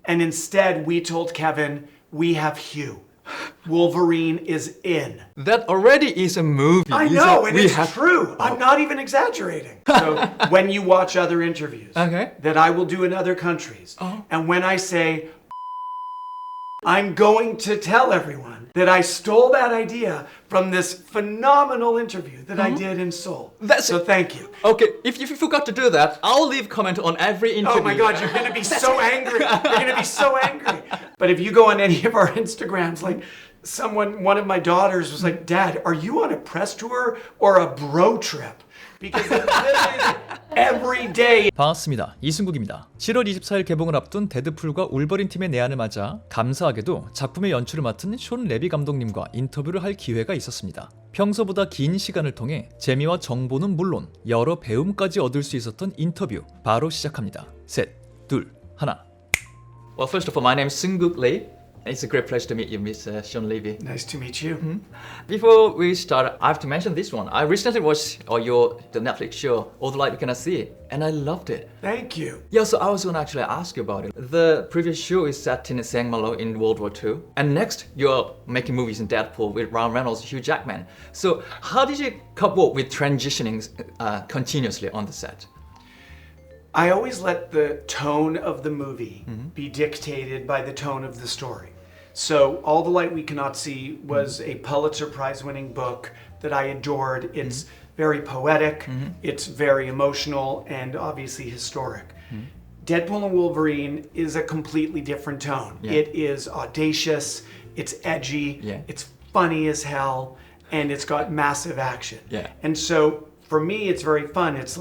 And instead, we told Kevin, we have Hugh. Wolverine is in. That already is a movie. I know, and it's true. I'm not even exaggerating. So when you watch other interviews that I will do in other countries, and when I say, I'm going to tell everyone that I stole that idea from this phenomenal interview that I did in Seoul. So thank you. Okay, if you forgot to do that, I'll leave comment on every interview. Oh my God, you're going to be so angry. You're going to be so angry. But if you go on any of our Instagrams, like one of my daughters was like, Dad, are you on a press tour or a bro trip? Because it lives every day. 반갑습니다. 이승국입니다. 7월 24일 개봉을 앞둔 데드풀과 울버린 팀의 내한을 맞아 감사하게도 작품의 연출을 맡은 숀 레비 감독님과 인터뷰를 할 기회가 있었습니다. 평소보다 긴 시간을 통해 재미와 정보는 물론 여러 배움까지 얻을 수 있었던 인터뷰 바로 시작합니다. 셋, 둘, 하나. Well, first of all, my name is Seung-guk Lee. It's a great pleasure to meet you, Miss Sean Levy. Nice to meet you. Before we start, I have to mention this one. I recently watched the Netflix show, All the Light We Cannot See, and I loved it. Thank you. Yeah, so I was going to actually ask you about it. The previous show is set in Saint-Malo in World War II, and next you're making movies in Deadpool with Ryan Reynolds, Hugh Jackman. So how did you cope up with transitioning continuously on the set? I always let the tone of the movie be dictated by the tone of the story. So All the Light We Cannot See was a Pulitzer Prize winning book that I adored. It's very poetic, it's very emotional, and obviously historic. Deadpool and Wolverine is a completely different tone. Yeah. It is audacious, it's edgy, it's funny as hell, and it's got massive action. Yeah. And so for me, it's very fun. It's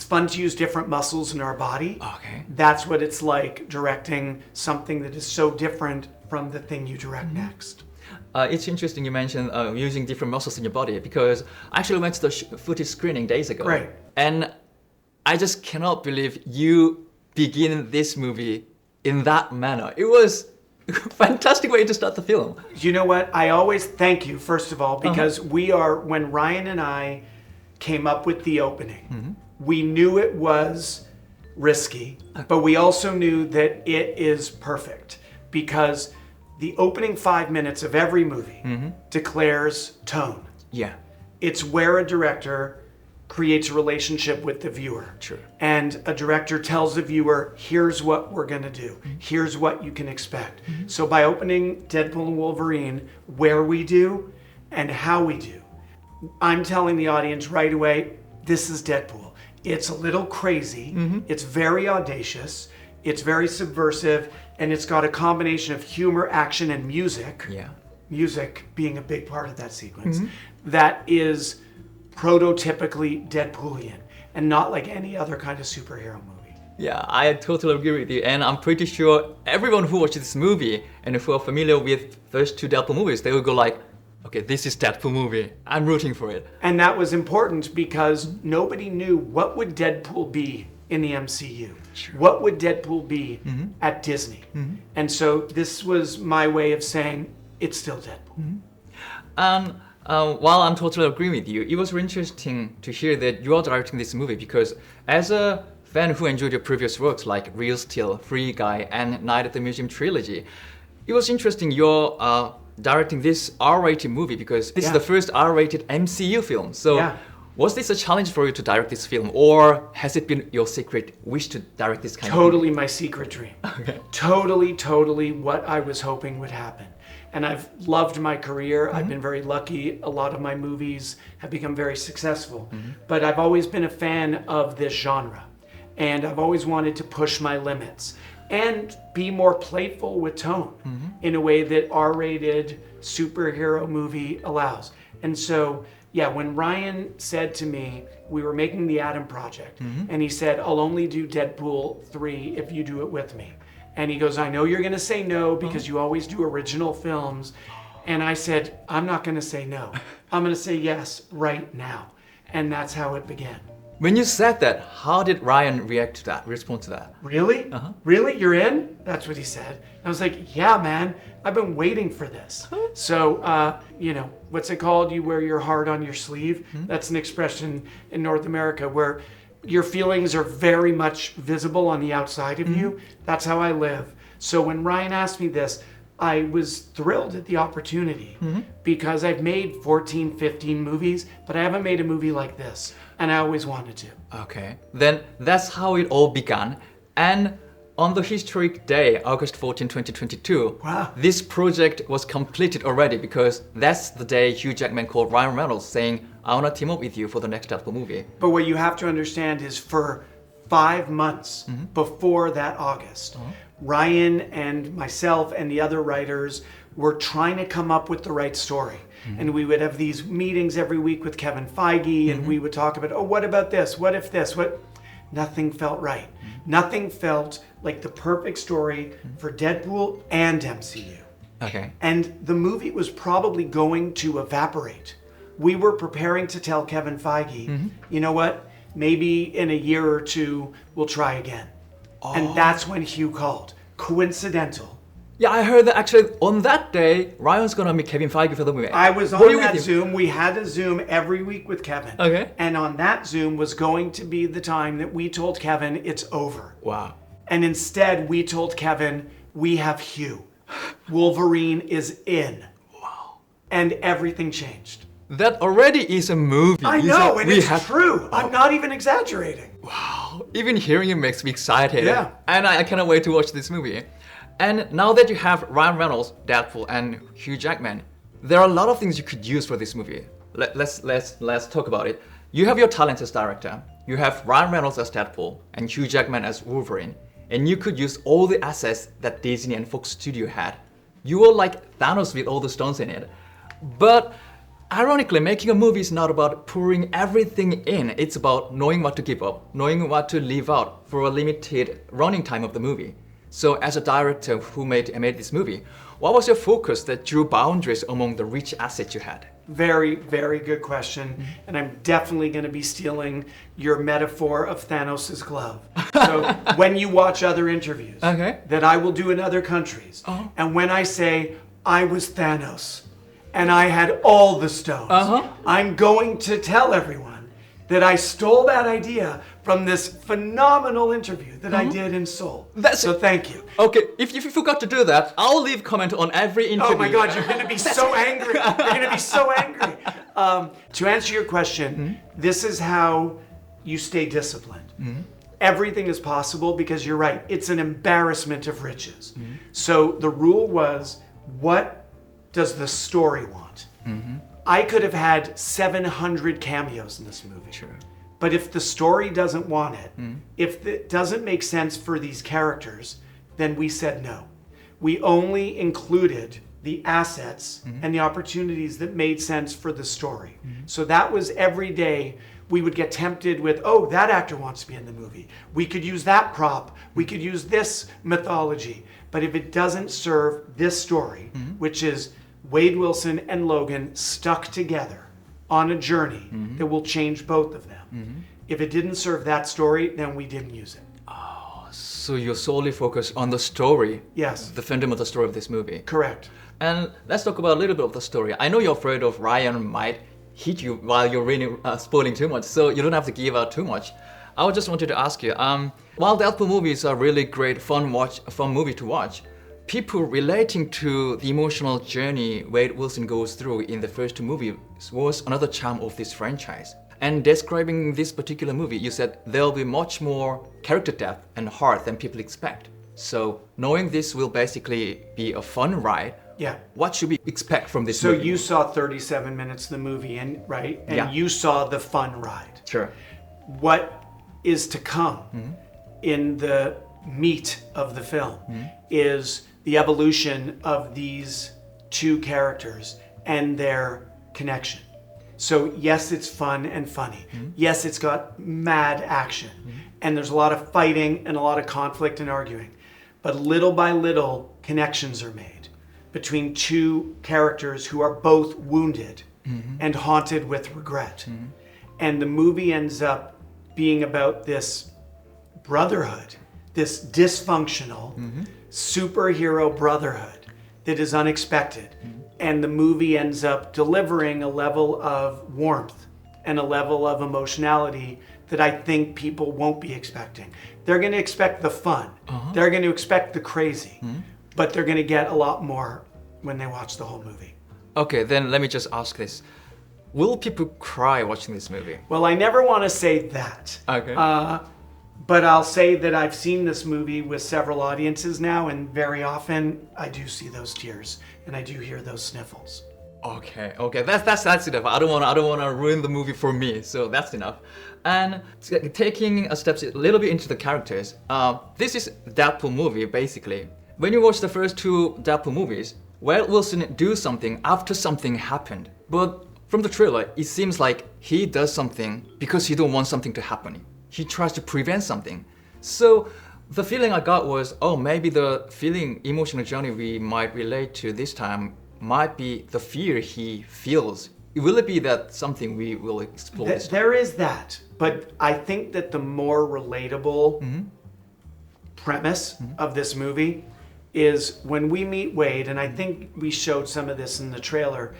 fun to use different muscles in our body. Okay. That's what it's like directing something that is so different from the thing you direct next. It's interesting you mentioned using different muscles in your body because I actually went to the footage screening days ago. Great. And I just cannot believe you begin this movie in that manner. It was a fantastic way to start the film. You know what? I always thank you, first of all, because when Ryan and I came up with the opening, we knew it was risky, but we also knew that it is perfect because the opening 5 minutes of every movie declares tone. Yeah. It's where a director creates a relationship with the viewer. True. And a director tells the viewer, here's what we're gonna do. Here's what you can expect. So by opening Deadpool and Wolverine, where we do and how we do, I'm telling the audience right away, this is Deadpool. It's a little crazy, it's very audacious, it's very subversive, and it's got a combination of humor, action, and music. Yeah. Music being a big part of that sequence. That is prototypically Deadpoolian and not like any other kind of superhero movie. Yeah, I totally agree with you. And I'm pretty sure everyone who watches this movie and who are familiar with those two Deadpool movies, they will go like, okay, this is Deadpool movie. I'm rooting for it. And that was important because nobody knew what would Deadpool be in the MCU. Sure. What would Deadpool be at Disney? And so this was my way of saying it's still Deadpool. While I'm totally agreeing with you, it was really interesting to hear that you are directing this movie because as a fan who enjoyed your previous works like Real Steel, Free Guy, and Night at the Museum trilogy, it was interesting you're directing this R-rated movie because this is the first R-rated MCU film. So was this a challenge for you to direct this film or has it been your secret wish to direct this kind of movie? Totally my secret dream. Okay. Totally what I was hoping would happen. And I've loved my career. I've been very lucky. A lot of my movies have become very successful. But I've always been a fan of this genre. And I've always wanted to push my limits and be more playful with tone in a way that R-rated superhero movie allows. And so, when Ryan said to me, we were making the Atom Project, and he said, I'll only do Deadpool 3 if you do it with me. And he goes, I know you're gonna say no because you always do original films. And I said, I'm not gonna say no. I'm gonna say yes right now. And that's how it began. When you said that, how did Ryan respond to that? Really? Really? You're in? That's what he said. I was like, yeah, man, I've been waiting for this. So, what's it called? You wear your heart on your sleeve. That's an expression in North America where your feelings are very much visible on the outside of you. That's how I live. So when Ryan asked me this, I was thrilled at the opportunity because I've made 14, 15 movies, but I haven't made a movie like this. And I always wanted to. Okay. Then that's how it all began. And on the historic day, August 14, 2022, Wow. this project was completed already because that's the day Hugh Jackman called Ryan Reynolds saying, I want to team up with you for the next Deadpool movie. But what you have to understand is for 5 months before that August, Ryan and myself and the other writers were trying to come up with the right story. And we would have these meetings every week with Kevin Feige and we would talk about, oh, what about this? What if this? What? Nothing felt right. Nothing felt like the perfect story for Deadpool and MCU. Okay. And the movie was probably going to evaporate. We were preparing to tell Kevin Feige, you know what? Maybe in a year or two, we'll try again. And that's when Hugh called. Coincidental. Yeah, I heard that actually on that day, Ryan's gonna meet Kevin Feige for the movie. I was Were you on with that him? Zoom. We had a Zoom every week with Kevin. Okay. And on that Zoom was going to be the time that we told Kevin it's over. Wow. And instead, we told Kevin, we have Hugh. Wolverine is in. Wow. And everything changed. That already is a movie. I You know, said and we it's have- true. I'm not even exaggerating. Wow. Even hearing it makes me excited. Yeah. And I cannot wait to watch this movie. And now that you have Ryan Reynolds, Deadpool, and Hugh Jackman, there are a lot of things you could use for this movie. Let's talk about it. You have your talent as director. You have Ryan Reynolds as Deadpool and Hugh Jackman as Wolverine. And you could use all the assets that Disney and Fox Studio had. You were like Thanos with all the stones in it. But ironically, making a movie is not about pouring everything in. It's about knowing what to give up, knowing what to leave out for a limited running time of the movie. So as a director who made this movie, what was your focus that drew boundaries among the rich assets you had? Very, very good question. And I'm definitely going to be stealing your metaphor of Thanos' glove. So when you watch other interviews that I will do in other countries, and when I say, I was Thanos, and I had all the stones, I'm going to tell everyone that I stole that idea from this phenomenal interview that I did in Seoul. So thank you. Okay, if you forgot to do that, I'll leave comment on every interview. Oh my God, you're going to be so angry. You're going to be so angry. To answer your question, this is how you stay disciplined. Everything is possible because you're right. It's an embarrassment of riches. So the rule was, what does the story want? I could have had 700 cameos in this movie. Sure. But if the story doesn't want it, if it doesn't make sense for these characters, then we said no. We only included the assets and the opportunities that made sense for the story. So that was every day we would get tempted with, oh, that actor wants to be in the movie. We could use that prop. We could use this mythology. But if it doesn't serve this story, which is Wade Wilson and Logan stuck together on a journey that will change both of them. If it didn't serve that story, then we didn't use it. So you're solely focused on the story. Yes. The fundamental story of this movie. Correct. And let's talk about a little bit of the story. I know you're afraid of Ryan might hit you while you're really spoiling too much, so you don't have to give out too much. I just wanted to ask you, while Deadpool movies are really great, fun movie to watch, people relating to the emotional journey Wade Wilson goes through in the first two movies was another charm of this franchise. And describing this particular movie, you said there'll be much more character depth and heart than people expect. So knowing this will basically be a fun ride, Yeah. what should we expect from this So movie? you saw 37 minutes of the movie, right? And Yeah. you saw the fun ride. Sure. What is to come in the meat of the film is the evolution of these two characters and their connection. So yes, it's fun and funny. Yes, it's got mad action. And there's a lot of fighting and a lot of conflict and arguing. But little by little, connections are made between two characters who are both wounded and haunted with regret. And the movie ends up being about this brotherhood, this dysfunctional superhero brotherhood that is unexpected. And the movie ends up delivering a level of warmth and a level of emotionality that I think people won't be expecting. they're going to expect the fun. They're going to expect the crazy. But they're going to get a lot more when they watch the whole movie. Okay, then let me just ask this. Will people cry watching this movie? Well, I never want to say that. Okay. But I'll say that I've seen this movie with several audiences now, and very often I do see those tears and I do hear those sniffles. Okay, that's enough. I don't want to ruin the movie for me, so that's enough. And taking a step a little bit into the characters, this is Deadpool movie basically. When you watch the first two Deadpool movies, Wade Wilson do something after something happened, but from the trailer, it seems like he does something because he don't want something to happen. He tries to prevent something. So the feeling I got was, oh, maybe the emotional journey we might relate to this time might be the fear he feels. Will it be that something we will explore this time? There is that, but I think that the more relatable premise of this movie is when we meet Wade, and I think we showed some of this in the trailer,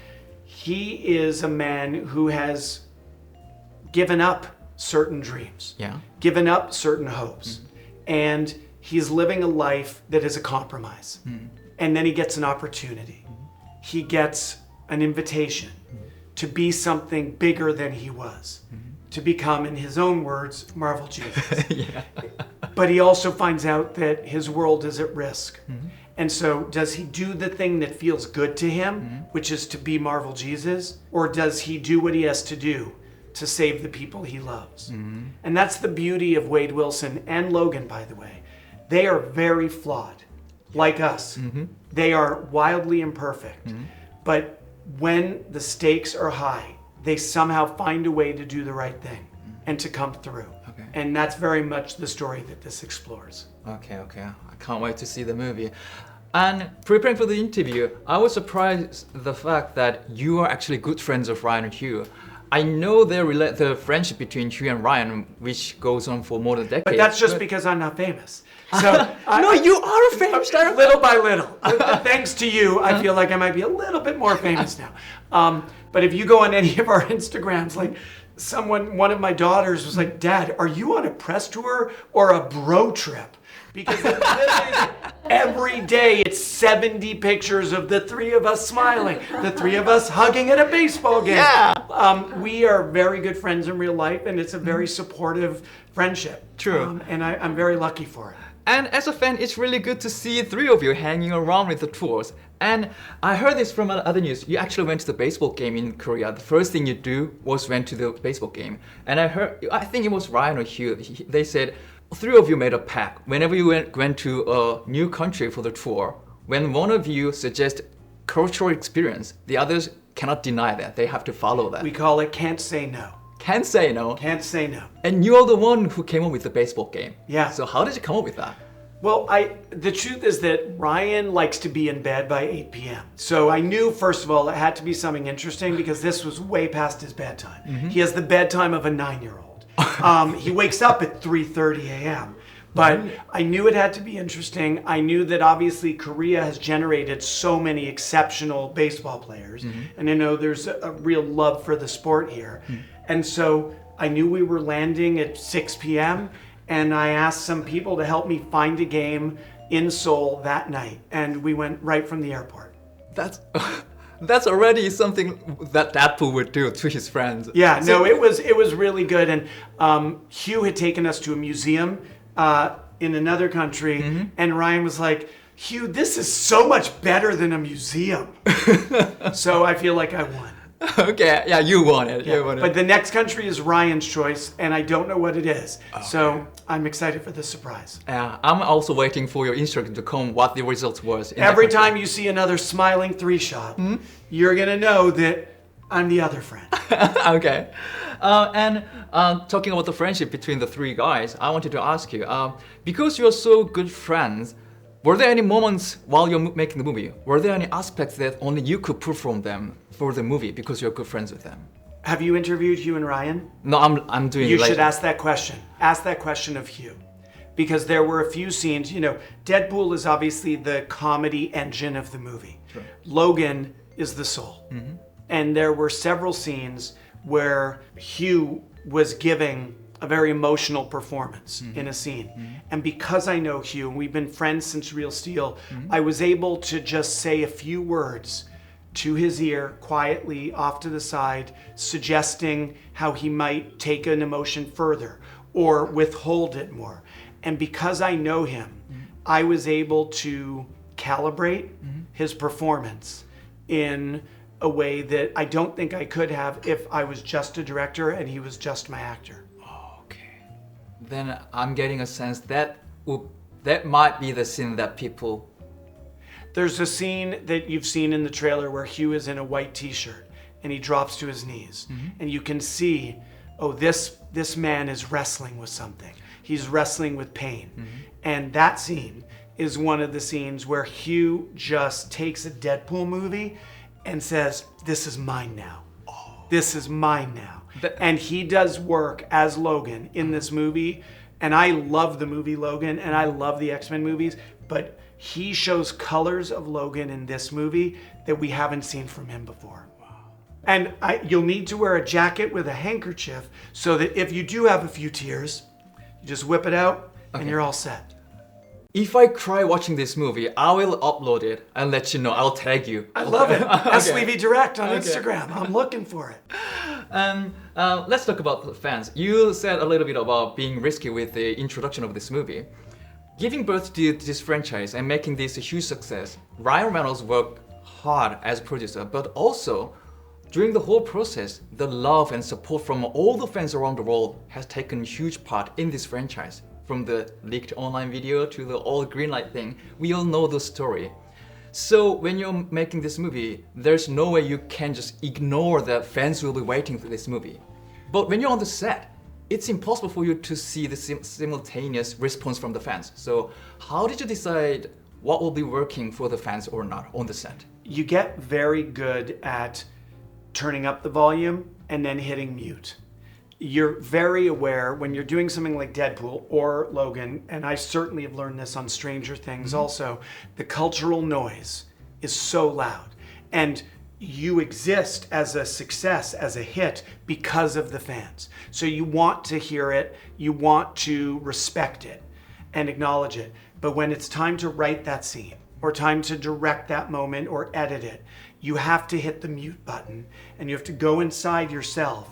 he is a man who has given up certain dreams, given up certain hopes, and he's living a life that is a compromise. And then he gets an opportunity. He gets an invitation to be something bigger than he was, to become, in his own words, Marvel Jesus. But he also finds out that his world is at risk. And so does he do the thing that feels good to him, which is to be Marvel Jesus, or does he do what he has to do to save the people he loves? And that's the beauty of Wade Wilson and Logan, by the way. They are very flawed, like us. They are wildly imperfect. But when the stakes are high, they somehow find a way to do the right thing and to come through. And that's very much the story that this explores. Okay. I can't wait to see the movie. And preparing for the interview, I was surprised the fact that you are actually good friends of Ryan and Hugh. I know the friendship between Hugh and Ryan, which goes on for more than a decade. But that's just because I'm not famous. So no, you are a famous star. Little by little. Thanks to you, I feel like I might be a little bit more famous now. But if you go on any of our Instagrams, like one of my daughters was like, "Dad, are you on a press tour or a bro trip?" Because literally every day it's 70 pictures of the three of us smiling, the three of us hugging at a baseball game. We are very good friends in real life, and it's a very supportive friendship. True. And I'm very lucky for it. And as a fan, it's really good to see three of you hanging around with the tours. And I heard this from other news. You actually went to the baseball game in Korea. The first thing you do was went to the baseball game. And I think it was Ryan or Hugh. They said, three of you made a pact. Whenever you went to a new country for the tour, when one of you suggests cultural experience, the others cannot deny that. They have to follow that. We call it can't say no. Can't say no. Can't say no. And you're the one who came up with the baseball game. Yeah. So how did you come up with that? Well, the truth is that Ryan likes to be in bed by 8 p.m. So I knew, first of all, it had to be something interesting because this was way past his bedtime. He has the bedtime of a 9-year-old. He wakes up at 3:30 a.m. But I knew it had to be interesting. I knew that obviously Korea has generated so many exceptional baseball players. And I know there's a real love for the sport here. And so I knew we were landing at 6 p.m. And I asked some people to help me find a game in Seoul that night. And we went right from the airport. That's already something that Deadpool would do to his friends. Yeah, no, it was really good. And Hugh had taken us to a museum in another country. And Ryan was like, "Hugh, this is so much better than a museum." So I feel like I won. Okay, yeah, you won it. Yeah. But the next country is Ryan's choice, and I don't know what it is. Okay. So I'm excited for the surprise. Yeah, I'm also waiting for your Instagram to come what the result was. Every time you see another smiling three-shot, you're going to know that I'm the other friend. Okay. And talking about the friendship between the three guys, I wanted to ask you, because you're so good friends, were there any moments while you're making the movie, were there any aspects that only you could pull from them for the movie because you're good friends with them? Have you interviewed Hugh and Ryan? No, I'm doing it. You should ask that question. Ask that question of Hugh. Because there were a few scenes, Deadpool is obviously the comedy engine of the movie. Sure. Logan is the soul. And there were several scenes where Hugh was giving a very emotional performance in a scene. And because I know Hugh, and we've been friends since Real Steel, I was able to just say a few words to his ear quietly off to the side, suggesting how he might take an emotion further or withhold it more. And because I know him, I was able to calibrate his performance in a way that I don't think I could have if I was just a director and he was just my actor. Okay. Then I'm getting a sense that that might be the scene that people... There's a scene that you've seen in the trailer where Hugh is in a white t-shirt and he drops to his knees. And you can see, oh, this man is wrestling with something. He's wrestling with pain. And that scene is one of the scenes where Hugh just takes a Deadpool movie and says, this is mine now. This is mine now. And he does work as Logan in this movie. And I love the movie Logan and I love the X-Men movies, but he shows colors of Logan in this movie that we haven't seen from him before. And you'll need to wear a jacket with a handkerchief so that if you do have a few tears, you just whip it out and you're all set. If I cry watching this movie, I will upload it and let you know. I'll tag you. I love it. SLV Direct on Instagram. I'm looking for it. And let's talk about the fans. You said a little bit about being risky with the introduction of this movie. Giving birth to this franchise and making this a huge success, Ryan Reynolds worked hard as producer, but also during the whole process, the love and support from all the fans around the world has taken a huge part in this franchise. From the leaked online video to the all green light thing, we all know the story. So when you're making this movie, there's no way you can just ignore that fans will be waiting for this movie. But when you're on the set, it's impossible for you to see the simultaneous response from the fans. So how did you decide what will be working for the fans or not on the set? You get very good at turning up the volume and then hitting mute. You're very aware when you're doing something like Deadpool or Logan, and I certainly have learned this on Stranger Things also, the cultural noise is so loud. And you exist as a success, as a hit, because of the fans. So you want to hear it, you want to respect it and acknowledge it. But when it's time to write that scene, or time to direct that moment or edit it, you have to hit the mute button and you have to go inside yourself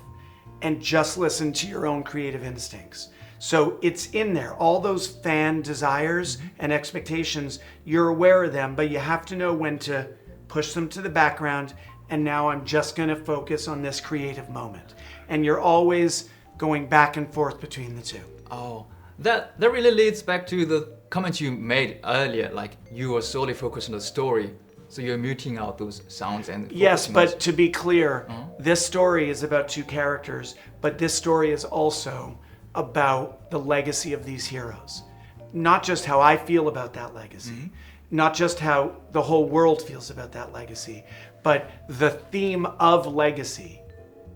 and just listen to your own creative instincts. So it's in there. All those fan desires and expectations, you're aware of them, but you have to know when to push them to the background, and now I'm just gonna focus on this creative moment. And you're always going back and forth between the two. Oh, that really leads back to the comment you made earlier, like you were solely focused on the story. So you're muting out those sounds and yes, focusing but to be clear, this story is about two characters, but this story is also about the legacy of these heroes. Not just how I feel about that legacy, not just how the whole world feels about that legacy, but the theme of legacy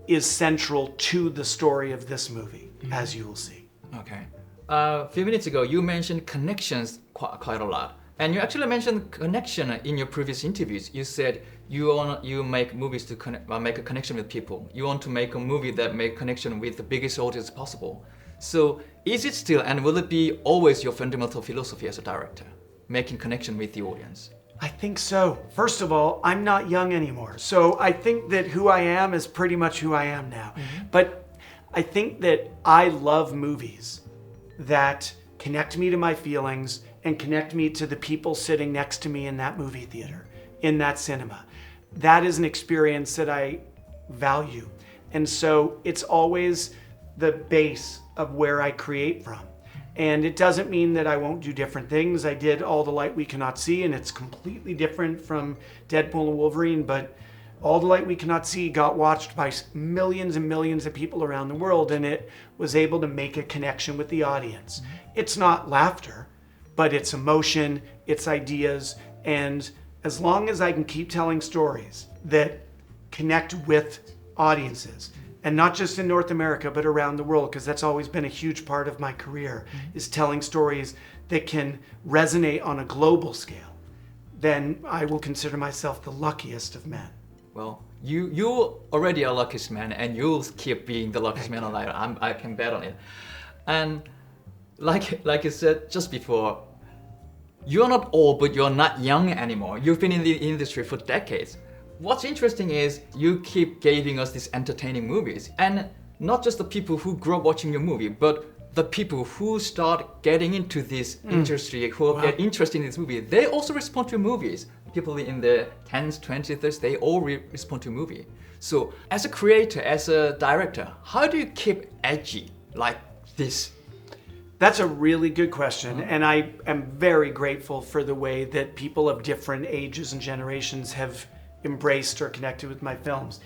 is central to the story of this movie, as you will see. Okay. A few minutes ago, you mentioned connections quite a lot. And you actually mentioned connection in your previous interviews. You said you make movies to make a connection with people. You want to make a movie that make connection with the biggest audience possible. So is it still, and will it be always your fundamental philosophy as a director, making connection with the audience? I think so. First of all, I'm not young anymore. So I think that who I am is pretty much who I am now. But I think that I love movies that connect me to my feelings and connect me to the people sitting next to me in that movie theater, in that cinema. That is an experience that I value. And so it's always the base of where I create from. And it doesn't mean that I won't do different things. I did All the Light We Cannot See, and it's completely different from Deadpool and Wolverine, but All the Light We Cannot See got watched by millions and millions of people around the world, and it was able to make a connection with the audience. It's not laughter, but it's emotion, it's ideas, and as long as I can keep telling stories that connect with audiences, and not just in North America, but around the world, because that's always been a huge part of my career, is telling stories that can resonate on a global scale, then I will consider myself the luckiest of men. Well, You already are luckiest man, and you'll keep being the luckiest man alive. I can bet on it. And like I said just before, you're not old, but you're not young anymore. You've been in the industry for decades. What's interesting is you keep giving us these entertaining movies, and not just the people who grow up watching your movie, but the people who start getting into this industry, who get interested in this movie, they also respond to movies. People in their 10s, 20s, 30s, they all respond to movie. So as a creator, as a director, how do you keep edgy like this? That's a really good question, and I am very grateful for the way that people of different ages and generations have embraced or connected with my films.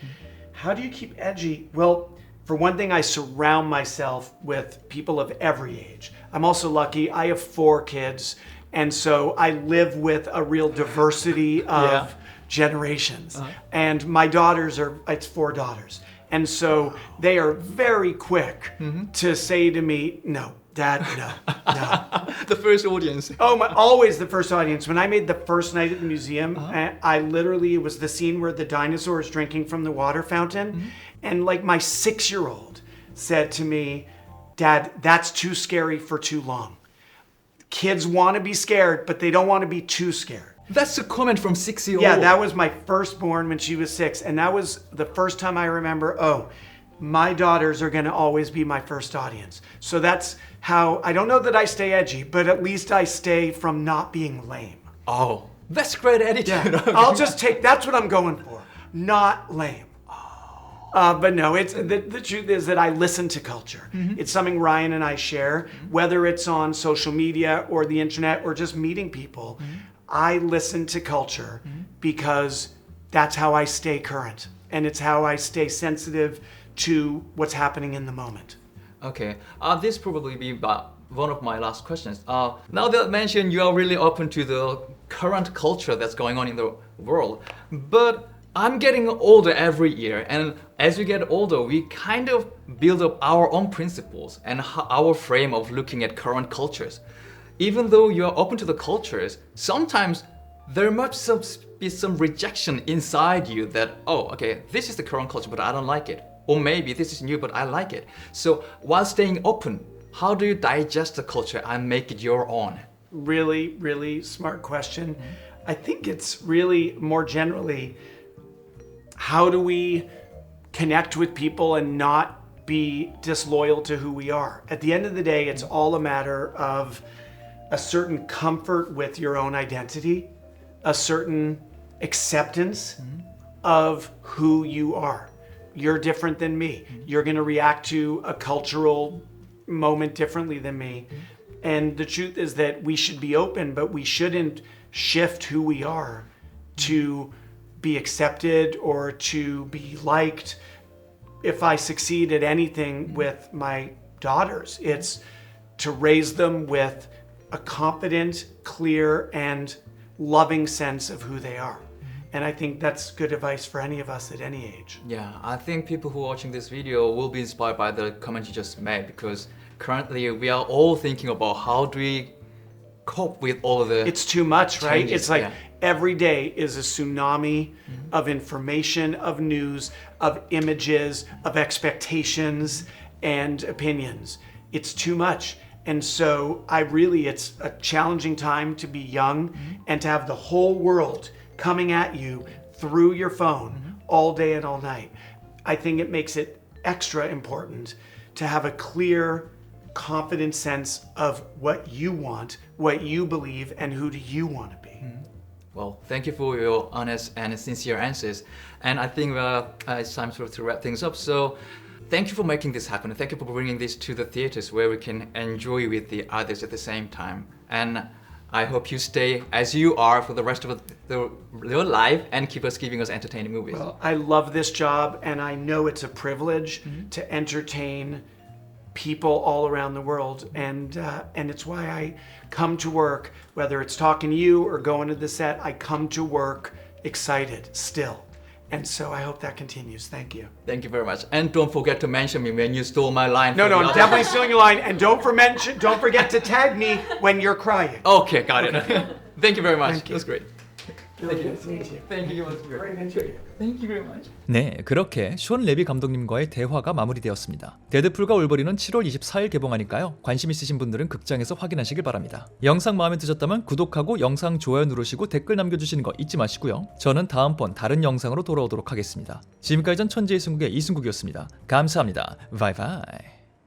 How do you keep edgy? Well, for one thing, I surround myself with people of every age. I'm also lucky, I have 4 kids, and so I live with a real diversity of generations. And my daughters it's 4 daughters. And so they are very quick to say to me, no, Dad, no. The first audience. Always the first audience. When I made the first night at the museum, I literally, it was the scene where the dinosaur is drinking from the water fountain. And like my 6-year-old said to me, Dad, that's too scary for too long. Kids want to be scared, but they don't want to be too scared. That's a comment from 6-year-old. Yeah, that was my firstborn when she was 6. And that was the first time I remember, my daughters are going to always be my first audience. So that's how, I don't know that I stay edgy, but at least I stay from not being lame. Oh, that's great attitude. Yeah, I'll just that's what I'm going for. Not lame. But no, it's the truth is that I listen to culture. It's something Ryan and I share, whether it's on social media or the internet or just meeting people. I listen to culture because that's how I stay current, and it's how I stay sensitive to what's happening in the moment. Okay, this probably be one of my last questions. Now that I mentioned you are really open to the current culture that's going on in the world, but I'm getting older every year, and as we get older, we kind of build up our own principles and our frame of looking at current cultures. Even though you are open to the cultures, sometimes there must be some rejection inside you that, okay, this is the current culture, but I don't like it. Or maybe this is new, but I like it. So while staying open, how do you digest the culture and make it your own? Really, really smart question. I think it's really more generally, how do we connect with people and not be disloyal to who we are? At the end of the day, it's all a matter of a certain comfort with your own identity, a certain acceptance of who you are. You're different than me. You're going to react to a cultural moment differently than me. And the truth is that we should be open, but we shouldn't shift who we are to be accepted or to be liked. If I succeed at anything with my daughters, it's to raise them with a confident, clear, and loving sense of who they are. And I think that's good advice for any of us at any age. Yeah, I think people who are watching this video will be inspired by the comment you just made, because currently we are all thinking about how do we cope with all of the It's too much, right? changes, It's like every day is a tsunami of information, of news, of images, of expectations and opinions. It's too much. And so it's a challenging time to be young and to have the whole world coming at you through your phone all day and all night. I think it makes it extra important to have a clear, confident sense of what you want, what you believe, and who do you want to be. Well, thank you for your honest and sincere answers. And I think it's time to wrap things up. So thank you for making this happen. Thank you for bringing this to the theaters where we can enjoy with the others at the same time. And I hope you stay as you are for the rest of your life and keep us giving us entertaining movies. Well, I love this job, and I know it's a privilege to entertain people all around the world, and it's why I come to work, whether it's talking to you or going to the set, I come to work excited still. And so I hope that continues. Thank you. Thank you very much. And don't forget to mention me when you stole my line. No, I'm definitely stealing your line. And don't forget to tag me when you're crying. Okay, got it. Thank you very much. Thank you. That's great. Really nice to meet you. Thank you. It was Great great. to meet you. Thank you very much. 네, 그렇게 숀 레비 감독님과의 대화가 마무리되었습니다. 데드풀과 울버린은 7월 24일 개봉하니까요. 관심 있으신 분들은 극장에서 확인하시길 바랍니다. 영상 마음에 드셨다면 구독하고 영상 좋아요 누르시고 댓글 남겨주시는 거 잊지 마시고요. 저는 다음번 다른 영상으로 돌아오도록 하겠습니다. 지금까지 전 천재이승국의 이승국이었습니다. 감사합니다. 바이바이.